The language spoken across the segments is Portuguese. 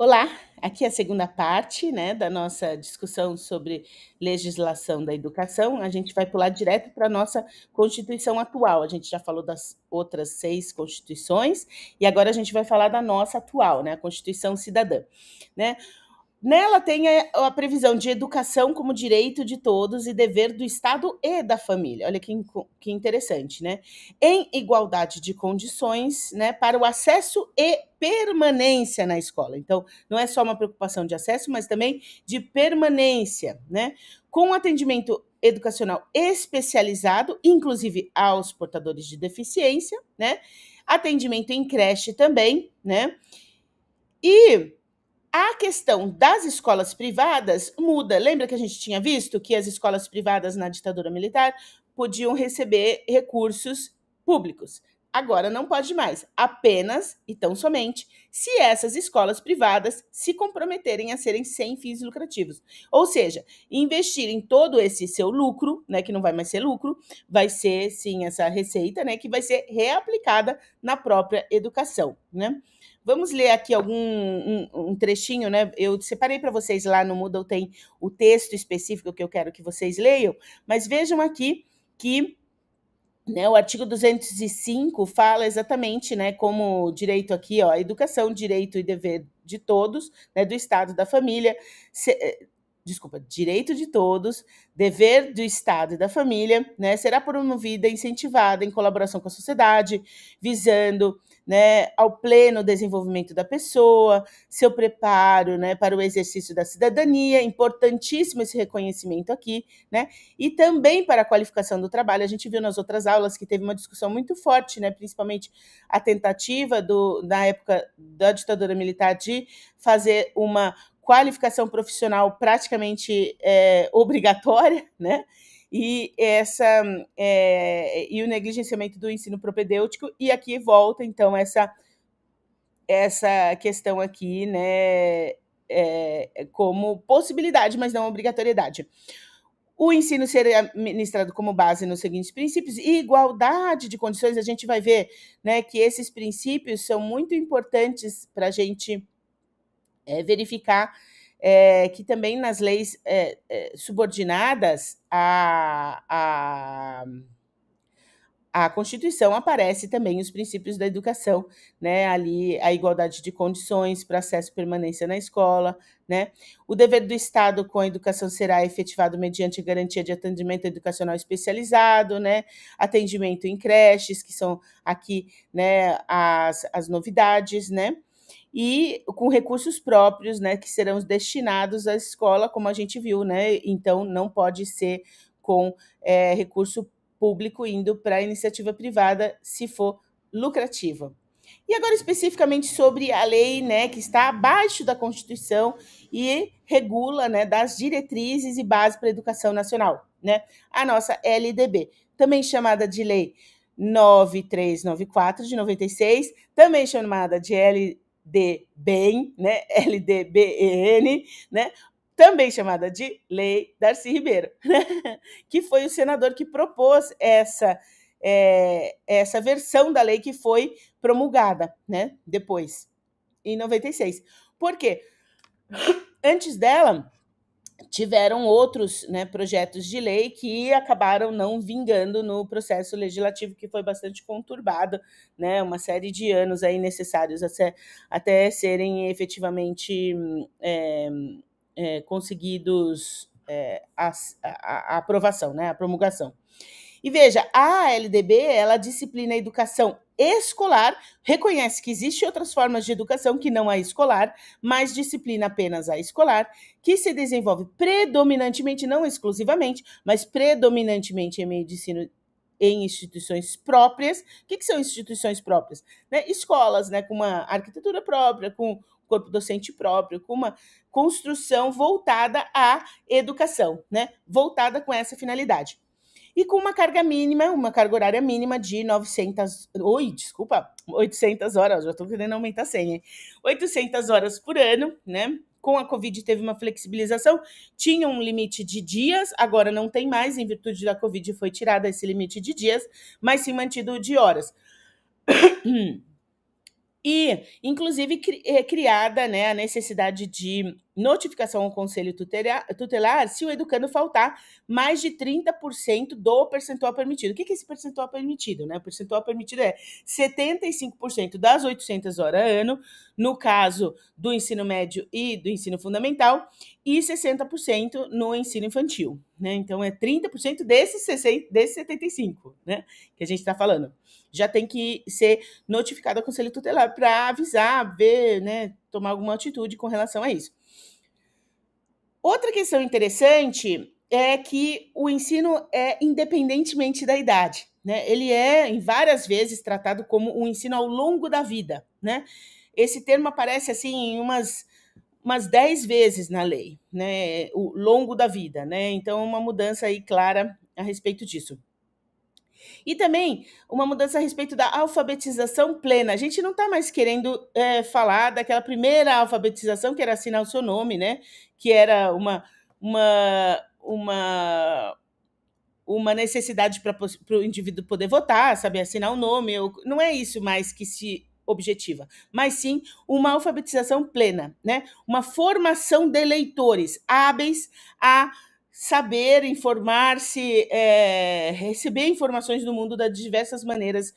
Olá, aqui é a segunda parte, né, da nossa discussão sobre legislação da educação. A gente vai pular direto para a nossa Constituição atual. A gente já falou das outras 6 constituições e agora a gente vai falar da nossa atual, né, a Constituição Cidadã, né. Nela tem a previsão de educação como direito de todos e dever do Estado e da família. Olha que interessante, né? Em igualdade de condições, né, para o acesso e permanência na escola. Então, não é só uma preocupação de acesso, mas também de permanência, né? Com atendimento educacional especializado, inclusive aos portadores de deficiência, né? Atendimento em creche também, né? E a questão das escolas privadas muda. Lembra que a gente tinha visto que as escolas privadas na ditadura militar podiam receber recursos públicos? Agora não pode mais, apenas e tão somente se essas escolas privadas se comprometerem a serem sem fins lucrativos. Ou seja, investirem todo esse seu lucro, né, que não vai mais ser lucro, vai ser sim essa receita, né, que vai ser reaplicada na própria educação, né? Vamos ler aqui um trechinho, né? Eu separei para vocês lá no Moodle, tem o texto específico que eu quero que vocês leiam, mas vejam aqui que, né, o artigo 205 fala exatamente, né, como direito aqui, ó, educação, direito e dever de todos, né, do Estado, da família, desculpa, direito de todos, dever do Estado e da família, né, será promovida, incentivada em colaboração com a sociedade, visando, né, ao pleno desenvolvimento da pessoa, seu preparo, né, para o exercício da cidadania, importantíssimo esse reconhecimento aqui, né, e também para a qualificação do trabalho. A gente viu nas outras aulas que teve uma discussão muito forte, né, principalmente a tentativa na época da ditadura militar de fazer uma qualificação profissional praticamente obrigatória, né? E e o negligenciamento do ensino propedêutico, e aqui volta então essa questão aqui, né, como possibilidade, mas não obrigatoriedade. O ensino seria ministrado como base nos seguintes princípios: igualdade de condições. A gente vai ver, né, que esses princípios são muito importantes para a gente verificar que também nas leis subordinadas à Constituição aparece também os princípios da educação, né? Ali a igualdade de condições para acesso e permanência na escola, né? O dever do Estado com a educação será efetivado mediante garantia de atendimento educacional especializado, né? Atendimento em creches, que são aqui, né, as novidades, né? E com recursos próprios, né, que serão destinados à escola, como a gente viu, né? Então não pode ser com recurso público indo para a iniciativa privada, se for lucrativa. E agora especificamente sobre a lei, né, que está abaixo da Constituição e regula, né, das diretrizes e bases para a educação nacional, né? A nossa LDB, também chamada de Lei 9394 de 96, também chamada de LDBEN, né? LDBEN, né? Também chamada de Lei Darcy Ribeiro, né? Que foi o senador que propôs essa versão da lei que foi promulgada, né, depois, em 96. Por quê? Antes dela, tiveram outros, né, projetos de lei que acabaram não vingando no processo legislativo, que foi bastante conturbado, né, uma série de anos aí necessários até serem efetivamente conseguidos a aprovação, né, a promulgação. E veja, a LDB, ela disciplina a educação escolar, reconhece que existem outras formas de educação que não a escolar, mas disciplina apenas a escolar, que se desenvolve predominantemente, não exclusivamente, mas predominantemente em meio de ensino em instituições próprias. O que são instituições próprias? Né? Escolas, né, com uma arquitetura própria, com corpo docente próprio, com uma construção voltada à educação, né? Voltada com essa finalidade. E com uma carga mínima, uma carga horária mínima de 800 horas, já estou querendo aumentar 100, hein? 800 horas por ano, né? Com a Covid teve uma flexibilização, tinha um limite de dias, agora não tem mais, em virtude da Covid foi tirado esse limite de dias, mas sim mantido de horas. E, inclusive, criada, né, a necessidade de notificação ao conselho tutelar se o educando faltar mais de 30% do percentual permitido. O que é esse percentual permitido? Né? O percentual permitido é 75% das 800 horas ano, no caso do ensino médio e do ensino fundamental, e 60% no ensino infantil. Né? Então, é 30% desses 75%, né, que a gente está falando. Já tem que ser notificado ao conselho tutelar para avisar, ver, né, tomar alguma atitude com relação a isso. Outra questão interessante é que o ensino é independentemente da idade, né? Ele é, em várias vezes, tratado como um ensino ao longo da vida, né? Esse termo aparece assim em umas 10 vezes na lei, né? O longo da vida, né? Então, uma mudança aí clara a respeito disso. E também uma mudança a respeito da alfabetização plena. A gente não está mais querendo falar daquela primeira alfabetização, que era assinar o seu nome, né? Que era uma necessidade para o indivíduo poder votar, saber assinar o nome. Não é isso mais que se objetiva, mas sim uma alfabetização plena, né? Uma formação de leitores hábeis a saber informar-se, receber informações do mundo das diversas maneiras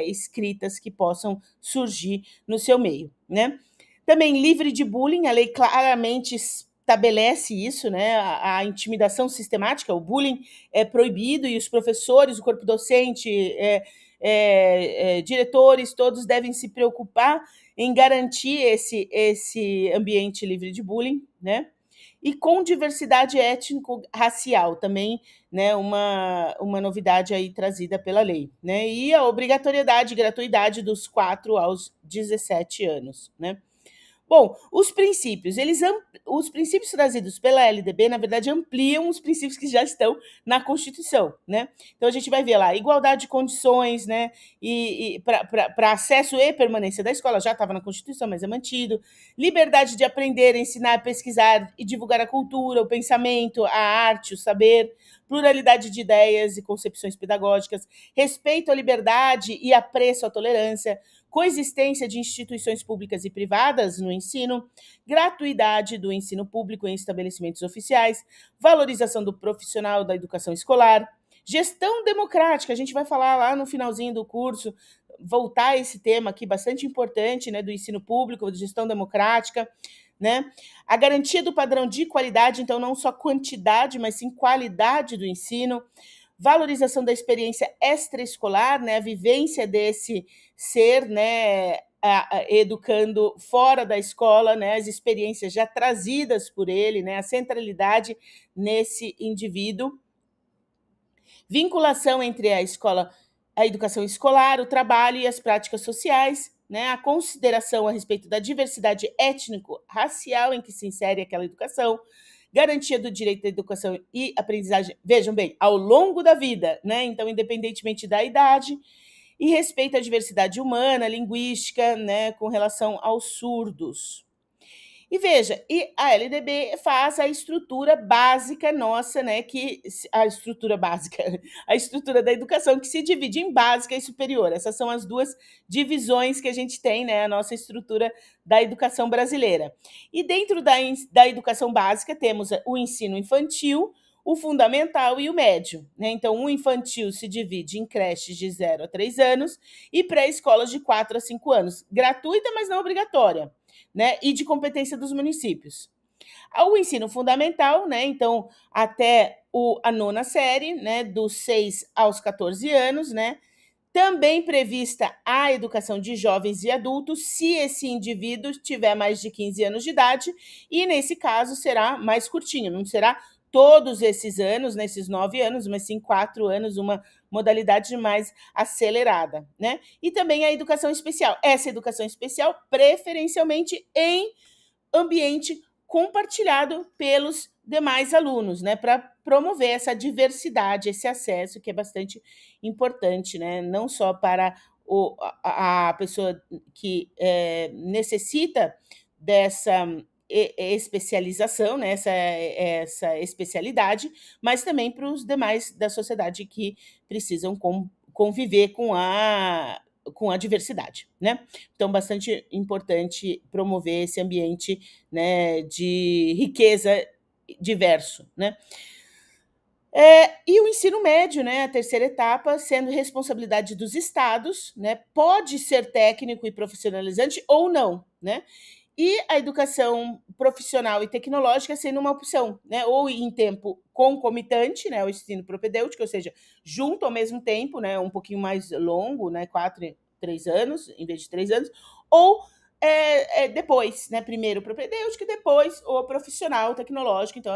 escritas que possam surgir no seu meio, né? Também livre de bullying, a lei claramente estabelece isso, né? A intimidação sistemática, o bullying é proibido e os professores, o corpo docente, diretores, todos devem se preocupar em garantir esse ambiente livre de bullying, né? E com diversidade étnico-racial, também, né, uma novidade aí trazida pela lei, né? E a obrigatoriedade e gratuidade dos 4 aos 17 anos, né? Bom, os princípios trazidos pela LDB, na verdade, ampliam os princípios que já estão na Constituição, né? Então, a gente vai ver lá, igualdade de condições, né? E para acesso e permanência da escola, já estava na Constituição, mas é mantido. Liberdade de aprender, ensinar, pesquisar e divulgar a cultura, o pensamento, a arte, o saber, pluralidade de ideias e concepções pedagógicas, respeito à liberdade e apreço à tolerância, coexistência de instituições públicas e privadas no ensino, gratuidade do ensino público em estabelecimentos oficiais, valorização do profissional da educação escolar, gestão democrática, a gente vai falar lá no finalzinho do curso, voltar a esse tema aqui bastante importante, né, do ensino público, de gestão democrática, né? A garantia do padrão de qualidade, então não só quantidade, mas sim qualidade do ensino, valorização da experiência extraescolar, né, a vivência desse ser, né, educando fora da escola, né, as experiências já trazidas por ele, né, a centralidade nesse indivíduo, vinculação entre a escola, a educação escolar, o trabalho e as práticas sociais, né, a consideração a respeito da diversidade étnico-racial em que se insere aquela educação, garantia do direito à educação e aprendizagem, vejam bem, ao longo da vida, né? Então, independentemente da idade, e respeito à diversidade humana, linguística, né, com relação aos surdos. E veja, e a LDB faz a estrutura básica nossa, né, que a estrutura básica, a estrutura da educação que se divide em básica e superior. Essas são as duas divisões que a gente tem, né, a nossa estrutura da educação brasileira. E dentro da educação básica temos o ensino infantil, o fundamental e o médio, né? Então, o infantil se divide em creches de 0 a 3 anos e pré-escolas de 4 a 5 anos, gratuita, mas não obrigatória, né? E de competência dos municípios. O ensino fundamental, né? Então, até a 9ª série, né? Dos 6 aos 14 anos, né? Também prevista a educação de jovens e adultos, se esse indivíduo tiver mais de 15 anos de idade, e nesse caso será mais curtinho, não será todos esses anos, nesses 9 anos, mas sim 4 anos, uma modalidade mais acelerada, né? E também a educação especial. Essa educação especial, preferencialmente em ambiente compartilhado pelos demais alunos, né? Para promover essa diversidade, esse acesso, que é bastante importante, né? Não só para a pessoa que necessita dessa especialização, né, essa especialidade, mas também para os demais da sociedade que precisam conviver com com a diversidade, né? Então, bastante importante promover esse ambiente, né, de riqueza diverso, né? E o ensino médio, né, a terceira etapa, sendo responsabilidade dos estados, né, pode ser técnico e profissionalizante ou não, né? E a educação profissional e tecnológica sendo uma opção, né? Ou em tempo concomitante, né? O ensino propedêutico, ou seja, junto ao mesmo tempo, né? Um pouquinho mais longo, né? 3 anos, em vez de 3 anos, ou depois, né? Primeiro o propedêutico e depois o profissional tecnológico. Então,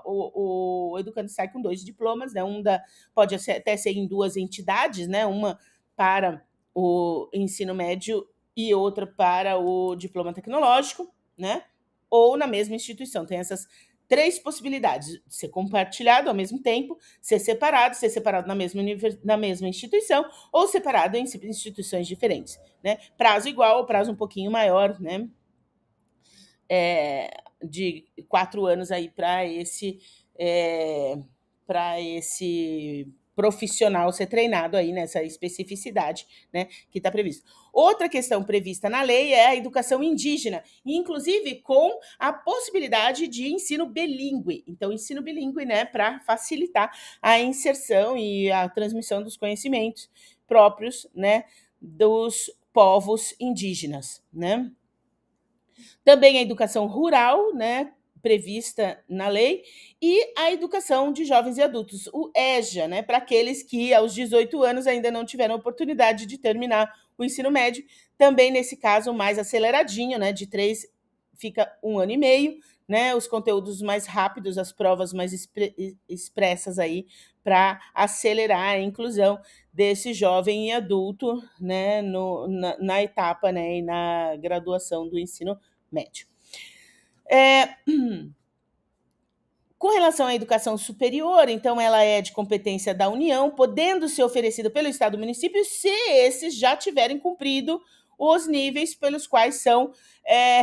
o educando sai com 2 diplomas, né? Pode até ser em 2 entidades, né? Uma para o ensino médio e outra para o diploma tecnológico, né? Ou na mesma instituição. Tem essas 3 possibilidades: de ser compartilhado ao mesmo tempo, ser separado na mesma instituição, ou separado em instituições diferentes, né? Prazo igual ou prazo um pouquinho maior, né? De 4 anos aí para esse profissional ser treinado aí nessa especificidade, né, que está previsto. Outra questão prevista na lei é a educação indígena, inclusive com a possibilidade de ensino bilíngue. Então, ensino bilíngue, né, para facilitar a inserção e a transmissão dos conhecimentos próprios, né, dos povos indígenas, né? Também a educação rural, né, prevista na lei, e a educação de jovens e adultos, o EJA, né, para aqueles que aos 18 anos ainda não tiveram oportunidade de terminar o ensino médio, também nesse caso mais aceleradinho, né, de 3 fica 1 ano e meio, né, os conteúdos mais rápidos, as provas mais expressas aí para acelerar a inclusão desse jovem e adulto, né, na etapa, né, e na graduação do ensino médio. Com relação à educação superior, então, ela é de competência da União, podendo ser oferecida pelo Estado e município se esses já tiverem cumprido os níveis pelos quais são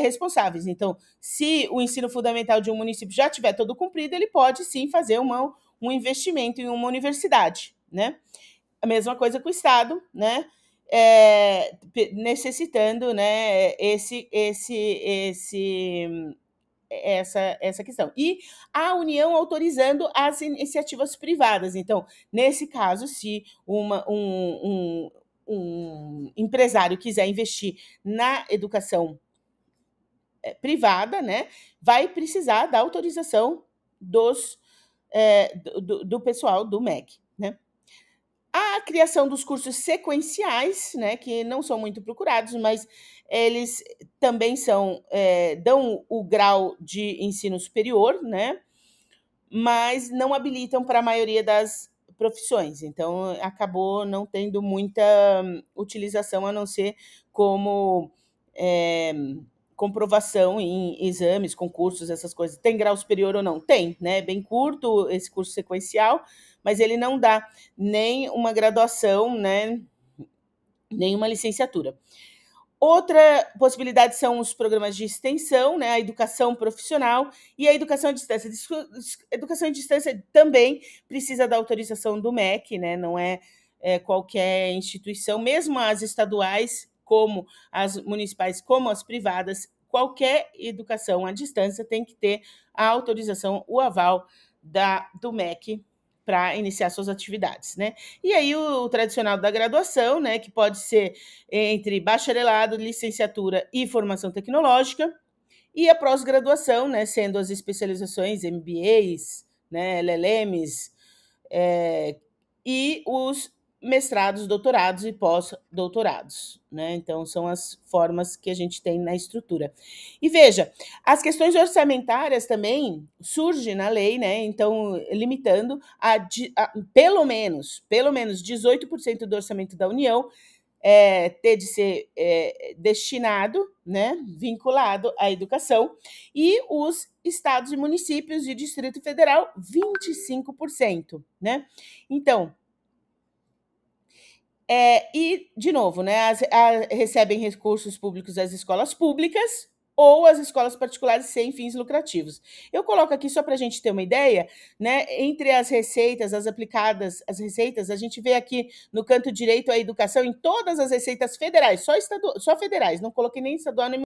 responsáveis. Então, se o ensino fundamental de um município já tiver todo cumprido, ele pode sim fazer um investimento em uma universidade, né? A mesma coisa com o Estado, né? Necessitando, né, essa questão. E a União autorizando as iniciativas privadas. Então, nesse caso, se um empresário quiser investir na educação privada, né, vai precisar da autorização do pessoal do MEC, né? A criação dos cursos sequenciais, né, que não são muito procurados, mas eles também dão o grau de ensino superior, né, mas não habilitam para a maioria das profissões. Então, acabou não tendo muita utilização, a não ser como comprovação em exames, concursos, essas coisas. Tem grau superior ou não? Tem, né? Bem curto esse curso sequencial, mas ele não dá nem uma graduação, né? Nem uma licenciatura. Outra possibilidade são os programas de extensão, né? A educação profissional e a educação à distância. Educação à distância também precisa da autorização do MEC, né? Não é qualquer instituição, mesmo as estaduais, como as municipais, como as privadas, qualquer educação à distância tem que ter a autorização, o aval do MEC para iniciar suas atividades, né? E aí o tradicional da graduação, né, que pode ser entre bacharelado, licenciatura e formação tecnológica, e a pós-graduação, né, sendo as especializações MBAs, né, LLMs, e os mestrados, doutorados e pós-doutorados, né? Então, são as formas que a gente tem na estrutura. E veja, as questões orçamentárias também surgem na lei, né? Então, limitando pelo menos 18% do orçamento da União ter de ser destinado, né, vinculado à educação, e os estados e municípios e Distrito Federal, 25%, né? Então, e, de novo, né, recebem recursos públicos das escolas públicas, ou as escolas particulares sem fins lucrativos. Eu coloco aqui só para a gente ter uma ideia, né? Entre as receitas, as aplicadas, as receitas, a gente vê aqui no canto direito a educação em todas as receitas federais, só federais, não coloquei nem estadual nem